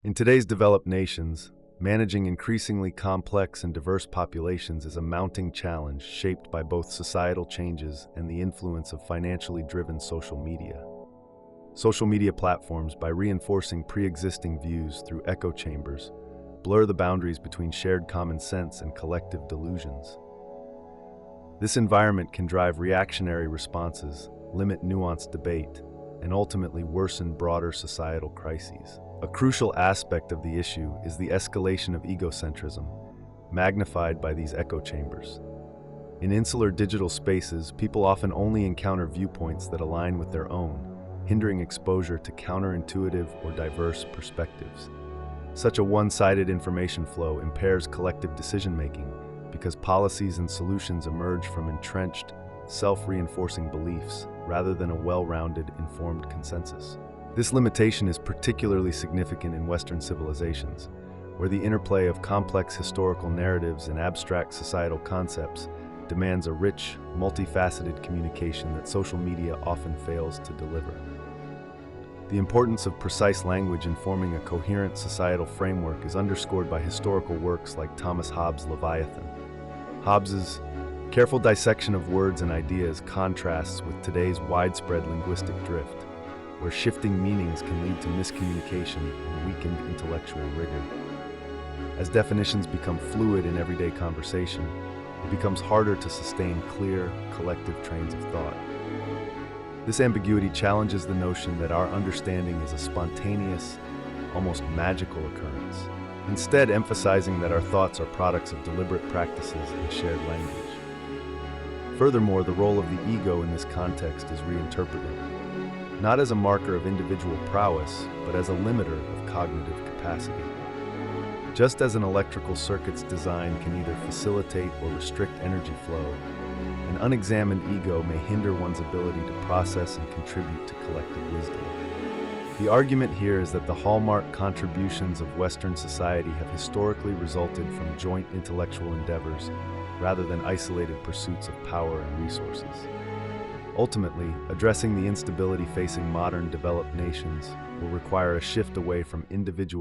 In today's developed nations, managing increasingly complex and diverse populations is a mounting challenge shaped by both societal changes and the influence of financially driven social media. Social media platforms, by reinforcing pre-existing views through echo chambers, blur the boundaries between shared common sense and collective delusions. This environment can drive reactionary responses, limit nuanced debate, and ultimately worsen broader societal crises. A crucial aspect of the issue is the escalation of egocentrism, magnified by these echo chambers. In insular digital spaces, people often only encounter viewpoints that align with their own, hindering exposure to counterintuitive or diverse perspectives. Such a one-sided information flow impairs collective decision-making because policies and solutions emerge from entrenched, self-reinforcing beliefs rather than a well-rounded, informed consensus. This limitation is particularly significant in Western civilizations, where the interplay of complex historical narratives and abstract societal concepts demands a rich, multifaceted communication that social media often fails to deliver. The importance of precise language in forming a coherent societal framework is underscored by historical works like Thomas Hobbes' Leviathan. Hobbes's careful dissection of words and ideas contrasts with today's widespread linguistic drift, where shifting meanings can lead to miscommunication and weakened intellectual rigor. As definitions become fluid in everyday conversation, it becomes harder to sustain clear, collective trains of thought. This ambiguity challenges the notion that our understanding is a spontaneous, almost magical occurrence, instead emphasizing that our thoughts are products of deliberate practices and shared language. Furthermore, the role of the ego in this context is reinterpreted, not as a marker of individual prowess, but as a limiter of cognitive capacity. Just as an electrical circuit's design can either facilitate or restrict energy flow, an unexamined ego may hinder one's ability to process and contribute to collective wisdom. The argument here is that the hallmark contributions of Western society have historically resulted from joint intellectual endeavors rather than isolated pursuits of power and resources. Ultimately, addressing the instability facing modern developed nations will require a shift away from individual